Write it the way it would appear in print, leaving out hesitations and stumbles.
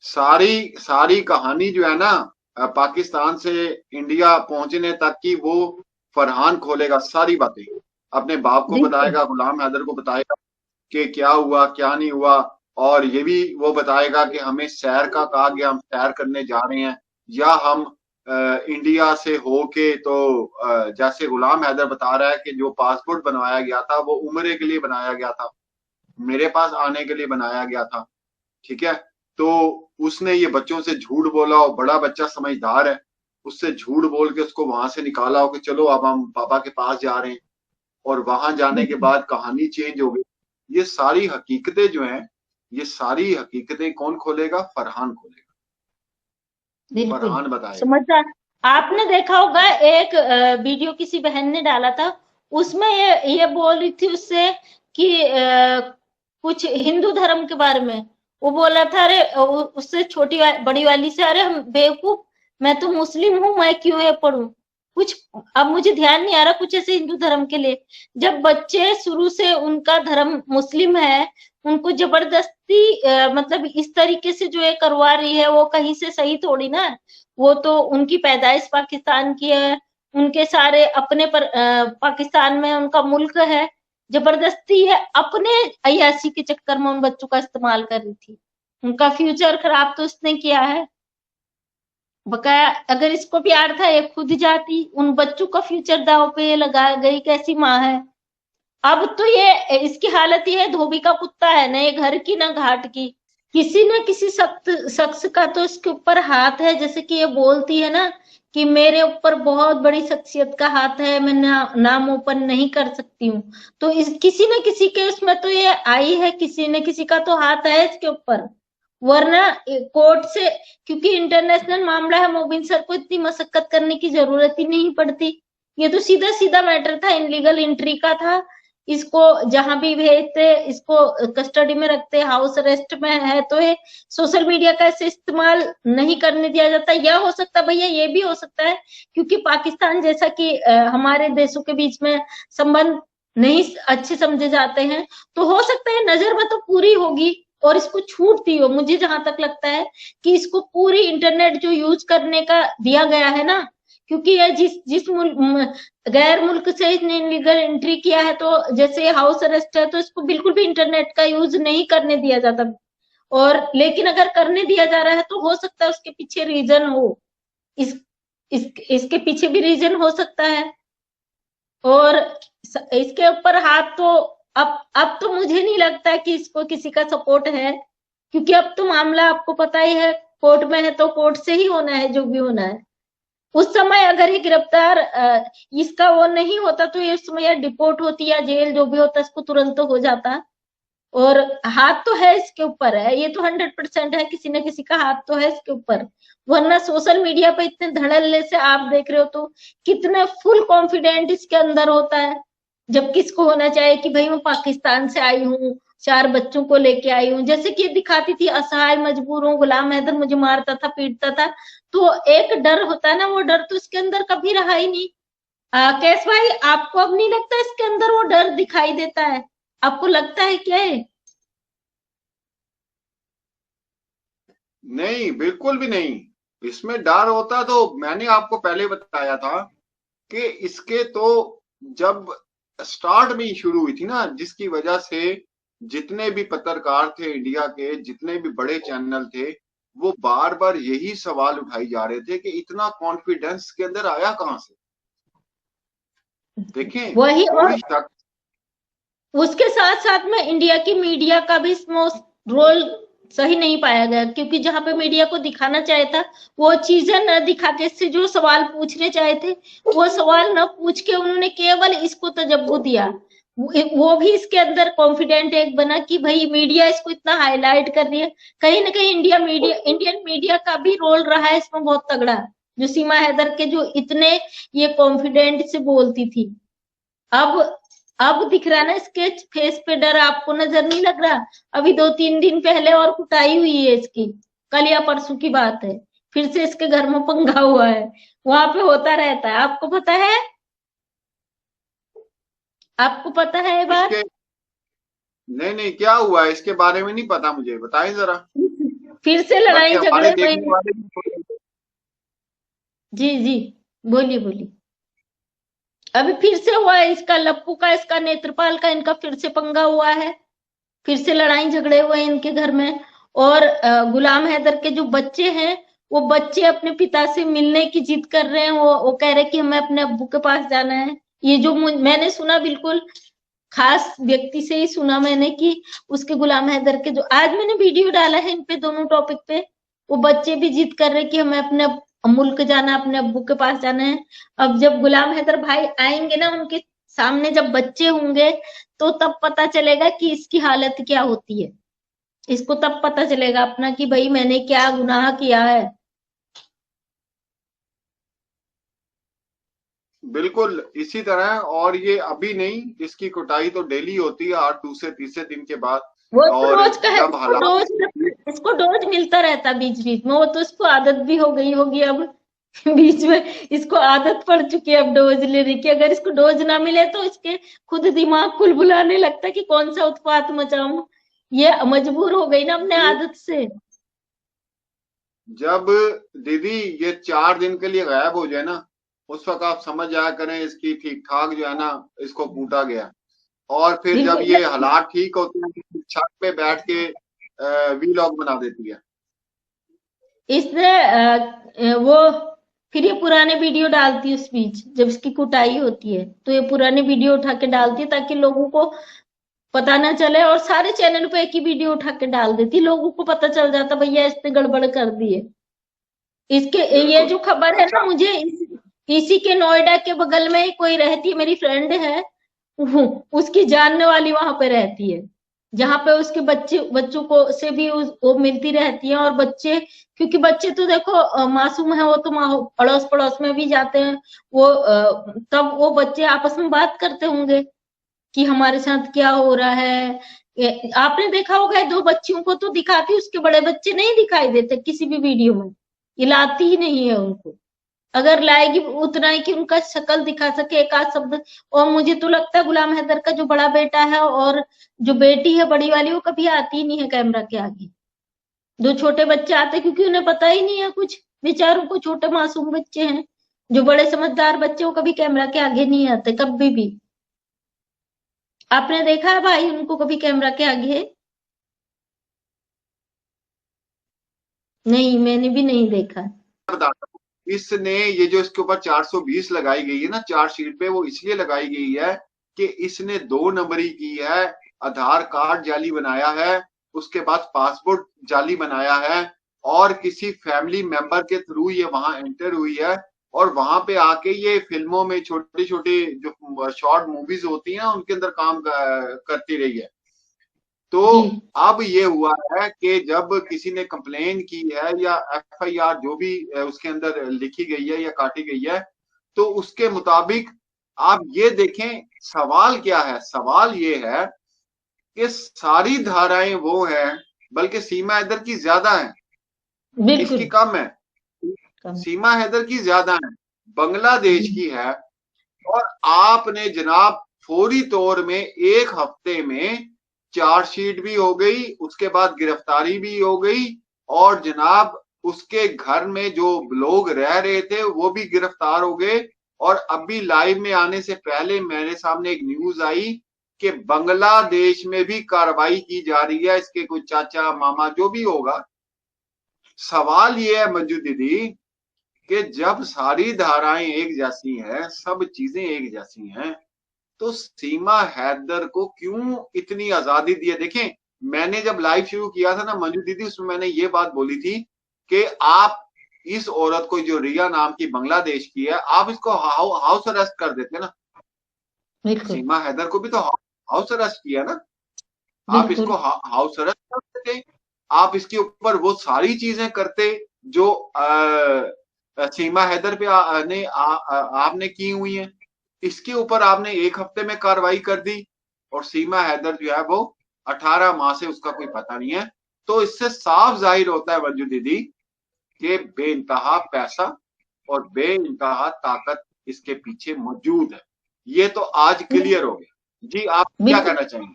सारी सारी कहानी जो है ना, पाकिस्तान से इंडिया पहुंचने तक की, वो फरहान खोलेगा सारी बातें। अपने बाप को बिल्कुल। बताएगा, गुलाम हैदर को बताएगा कि क्या हुआ क्या नहीं हुआ। और ये भी वो बताएगा कि हमें सैर का कहा गया, हम सैर करने जा रहे हैं, या हम इंडिया से होके तो जैसे गुलाम हैदर बता रहा है कि जो पासपोर्ट बनवाया गया था वो उम्रे के लिए बनाया गया था, मेरे पास आने के लिए बनाया गया था। ठीक है। तो उसने ये बच्चों से झूठ बोला, और बड़ा बच्चा समझदार है, उससे झूठ बोल के उसको वहां से निकाला हो कि चलो अब हम पापा के पास जा रहे हैं। और वहां जाने के बिल्कुल। बाद कहानी चेंज हो गई। ये सारी हकीकतें जो हैं, ये सारी हकीकतें कौन खोलेगा? फरहान खोलेगा। बिल्कुल। फरहान बताएगा। समझदार। आपने देखा होगा एक वीडियो किसी बहन ने डाला था, उसमें ये बोल रही थी उससे कि कुछ हिंदू धर्म के बारे में। वो बोला था, अरे उससे बड़ी वाली से, अरे हम बेवकूफ, मैं तो मुस्लिम हूँ, मैं क्यों ये पढ़ूं कुछ। अब मुझे ध्यान नहीं आ रहा कुछ ऐसे हिंदू धर्म के लिए। जब बच्चे शुरू से उनका धर्म मुस्लिम है, उनको जबरदस्ती मतलब इस तरीके से जो ये करवा रही है, वो कहीं से सही थोड़ी ना है। वो तो उनकी पैदाइश पाकिस्तान की है, उनके सारे अपने पर पाकिस्तान में उनका मुल्क है। जबरदस्ती है, अपने अय्याशी के चक्कर में उन बच्चों का इस्तेमाल कर रही थी। उनका फ्यूचर खराब तो उसने किया है। बकाया अगर इसको प्यार था, ये खुद जाती, उन बच्चों का फ्यूचर दांव पे लगा गई। कैसी माँ है। अब तो ये इसकी हालत ये है, धोबी का कुत्ता है, ना ये घर की ना घाट की। किसी न किसी सख्त शख्स का तो इसके ऊपर हाथ है। जैसे कि ये बोलती है ना कि मेरे ऊपर बहुत बड़ी शख्सियत का हाथ है, मैं नाम ओपन नहीं कर सकती हूँ। तो इस किसी न किसी के उसमें तो ये आई है, किसी न किसी का तो हाथ है इसके ऊपर। वरना कोर्ट से, क्योंकि इंटरनेशनल मामला है, मोबिन सर को इतनी मशक्कत करने की जरूरत ही नहीं पड़ती। ये तो सीधा सीधा मैटर था, इनलीगल एंट्री का था। इसको जहां भी भेजते, इसको कस्टडी में रखते, हाउस अरेस्ट में है, तो ये सोशल मीडिया का ऐसे इस्तेमाल नहीं करने दिया जाता। या हो सकता है भैया, ये भी हो सकता है क्योंकि पाकिस्तान जैसा कि हमारे देशों के बीच में संबंध नहीं अच्छे समझे जाते हैं, तो हो सकता है नजर में तो पूरी होगी और इसको छूट दी हो। मुझे जहां तक लगता है कि इसको पूरी इंटरनेट जो यूज करने का दिया गया है ना, क्योंकि ये जिस जिस गैर मुल्क से इसने इनलीगल एंट्री किया है, तो जैसे हाउस अरेस्ट है, तो इसको बिल्कुल भी इंटरनेट का यूज नहीं करने दिया जाता। और लेकिन अगर करने दिया जा रहा है तो हो सकता है उसके पीछे रीजन हो। इस, इसके पीछे भी रीजन हो सकता है। और इसके ऊपर हाथ तो अब तो मुझे नहीं लगता कि इसको किसी का सपोर्ट है, क्योंकि अब तो मामला आपको पता ही है, कोर्ट में है, तो कोर्ट से ही होना है जो भी होना है। उस समय अगर ये गिरफ्तार इसका वो नहीं होता, तो ये उस समय या डिपोर्ट होती या जेल जो भी होता, इसको तुरंत तो हो जाता। और हाथ तो है इसके ऊपर, है ये तो 100% है, किसी न किसी का हाथ तो है इसके ऊपर। वरना सोशल मीडिया पे इतने धड़ल्ले से आप देख रहे हो, तो कितने फुल कॉन्फिडेंट इसके अंदर होता है। जब किसको होना चाहिए कि भाई मैं पाकिस्तान से आई हूँ, 4 बच्चों को लेके आई हूँ, जैसे कि दिखाती थी असहाय मजबूर हूँ, गुलाम हैदर मुझे मारता था पीटता था। तो एक डर होता है ना, वो डर तो इसके अंदर कभी रहा ही नहीं। कैश भाई, आपको अब नहीं लगता इसके अंदर वो डर दिखाई देता है? आपको लगता है क्या है? नहीं, बिल्कुल भी नहीं। इसमें डर होता तो मैंने आपको पहले बताया था कि इसके तो जब स्टार्ट में ही शुरू हुई थी ना, जिसकी वजह से जितने भी पत्रकार थे इंडिया के, जितने भी बड़े चैनल थे, वो बार बार यही सवाल उठाई जा रहे थे कि इतना कॉन्फिडेंस के अंदर आया कहां से। देखें, वही। और कोई शक। उसके साथ साथ में इंडिया की मीडिया का भी इसमें रोल सही नहीं पाया गया, क्योंकि जहां पे मीडिया को दिखाना चाहे था, वो चीजें न दिखा के, इससे जो सवाल पूछने चाहे थे वो सवाल न पूछ के, उन्होंने केवल इसको तजब्बु दिया। वो भी इसके अंदर कॉन्फिडेंट एक बना कि भाई मीडिया इसको इतना हाईलाइट कर रही है। कहीं ना कहीं इंडियन मीडिया का भी रोल रहा है इसमें बहुत तगड़ा, जो सीमा हैदर के जो इतने ये कॉन्फिडेंट से बोलती थी। अब अब दिख रहा ना इसके फेस पे डर, आपको नजर नहीं लग रहा? अभी 2-3 दिन पहले और कुटाई हुई है इसकी, कल या परसों की बात है। फिर से इसके घर में पंगा हुआ है, वहां पे होता रहता है, आपको पता है? आपको पता है ये बात? इसके नहीं नहीं, क्या हुआ है इसके बारे में नहीं पता, मुझे बताएं जरा। फिर से लड़ाई बाकी हमारे झगड़े हुए। देखने वाले भी जी जी, बोलिए बोलिए। अभी फिर से हुआ है इसका, लप्पू का, इसका नेत्रपाल का, इनका फिर से पंगा हुआ है। फिर से लड़ाई झगड़े हुए हैं इनके घर में। और गुलाम हैदर के जो बच्चे हैं, वो बच्चे अपने पिता से मिलने की जिद कर रहे हैं। वो कह रहे हैं कि हमें अपने अब्बू के पास जाना है। ये जो मैंने सुना, बिल्कुल खास व्यक्ति से ही सुना मैंने कि उसके गुलाम हैदर के जो, आज मैंने वीडियो डाला है इन पे दोनों टॉपिक पे, वो बच्चे भी जिद कर रहे हैं कि हमें अपने मुल्क जाना, अपने अब्बू के पास जाना है। अब जब गुलाम हैदर भाई आएंगे ना, उनके सामने जब बच्चे होंगे, तो तब पता चलेगा कि इसकी हालत क्या होती है। इसको तब पता चलेगा अपना कि भाई मैंने क्या गुनाह किया है। बिल्कुल इसी तरह। और ये अभी नहीं, इसकी कुटाई तो डेली होती है, हर दूसरे तीसरे दिन के बाद। वो तो और रोज का है, जब हालात इसको डोज मिलता रहता है बीच बीच में। वो तो इसको आदत भी हो गई होगी अब। बीच में इसको आदत पड़ चुकी है अब डोज लेने की। अगर इसको डोज ना मिले तो इसके खुद दिमाग कुलबुलाने लगता है कि कौन सा उत्पात मचाऊं। ये मजबूर हो गई ना अपने आदत से। जब दीदी ये 4 दिन के लिए गायब हो जाए ना, उस वक्त आप समझ जाया करें इसकी ठीक ठाक जो है ना, इसको कूटा गया। और फिर जब बिल्कुल। ये हालात ठीक होते हैं, तो छत पे बैठ के वीलॉग बना देती है। इसने वो फिर ये पुराने वीडियो डालती है उस बीच, जब इसकी कुटाई होती है तो ये पुराने वीडियो उठा के डालती है, ताकि लोगों को पता ना चले। और सारे चैनल पे एक ही वीडियो उठा के डाल देती, लोगों को पता चल जाता भैया इसने गड़बड़ कर दी है। इसके ये बिल्कुल। जो खबर है ना, अच्छा। मुझे इसी के नोएडा के बगल में ही कोई रहती है, मेरी फ्रेंड है, उसकी जानने वाली वहां पे रहती है, जहां पे उसके बच्चों को से भी वो मिलती रहती है। और बच्चे, क्योंकि बच्चे तो देखो मासूम है, वो तो अड़ोस पड़ोस में भी जाते हैं। वो तब वो बच्चे आपस में बात करते होंगे कि हमारे साथ क्या हो रहा है। आपने देखा होगा, 2 बच्चियों को तो दिखाती, उसके बड़े बच्चे नहीं दिखाई देते किसी भी वीडियो में। ये लाती ही नहीं है उनको। अगर लाएगी उतना ही कि उनका शक्ल दिखा सके, एक आध शब्द। और मुझे तो लगता है गुलाम हैदर का जो बड़ा बेटा है और जो बेटी है बड़ी वाली, वो कभी आती ही नहीं है कैमरा के आगे। 2 छोटे बच्चे आते, क्योंकि उन्हें पता ही नहीं है कुछ, बेचारों को, छोटे मासूम बच्चे हैं। जो बड़े समझदार बच्चे, वो कभी कैमरा के आगे नहीं आते, कभी भी। आपने देखा है भाई उनको कभी कैमरा के आगे? नहीं, मैंने भी नहीं देखा। बताता हूँ, इसने ये जो इसके ऊपर 420 लगाई गई है ना चार्जशीट पे, वो इसलिए लगाई गई है कि इसने 2 नंबरी की है, आधार कार्ड जाली बनाया है, उसके बाद पासपोर्ट जाली बनाया है, और किसी फैमिली मेंबर के थ्रू ये वहां एंटर हुई है। और वहां पे आके ये फिल्मों में छोटी छोटी जो शॉर्ट मूवीज होती हैं उनके अंदर काम करती रही है। तो जी अब ये हुआ है कि जब किसी ने कंप्लेन की है या एफआईआर जो भी उसके अंदर लिखी गई है या काटी गई है, तो उसके मुताबिक आप ये देखें, सवाल क्या है? सवाल ये है कि सारी धाराएं वो हैं, बल्कि सीमा हैदर की ज्यादा है, इसकी बिल्कुल। कम है। कम। सीमा हैदर की ज्यादा है, बांग्लादेश जी की है। और आपने जनाब फौरी तौर में 1 हफ्ते में चार्जशीट भी हो गई, उसके बाद गिरफ्तारी भी हो गई, और जनाब उसके घर में जो लोग रह रहे थे वो भी गिरफ्तार हो गए। और अभी लाइव में आने से पहले मेरे सामने एक न्यूज आई कि बांग्लादेश में भी कार्रवाई की जा रही है, इसके कोई चाचा मामा जो भी होगा। सवाल ये है मंजू दीदी कि जब सारी धाराएं एक जैसी हैं, सब चीजें एक जैसी हैं, तो सीमा हैदर को क्यों इतनी आजादी दी है? देखें, मैंने जब लाइव शुरू किया था ना मंजू दीदी, उसमें मैंने ये बात बोली थी कि आप इस औरत को, जो रिया नाम की बांग्लादेश की है, आप इसको हाउस अरेस्ट कर देते ना। बिल्कुल। सीमा हैदर को भी तो हाउस अरेस्ट किया ना, आप बिल्कुल। इसको हाउस अरेस्ट कर देते। आप इसके ऊपर वो सारी चीजें करते जो सीमा हैदर पे आपने की हुई है। इसके ऊपर आपने 1 हफ्ते में कार्रवाई कर दी, और सीमा हैदर जो है वो 18 माह से उसका कोई पता नहीं है। तो इससे साफ जाहिर होता है मंजू दीदी कि बेइंतहा पैसा और बेइंतहा ताकत इसके पीछे मौजूद है। ये तो आज क्लियर हो गया। जी, आप क्या बिल्कुल। कहना चाहेंगे?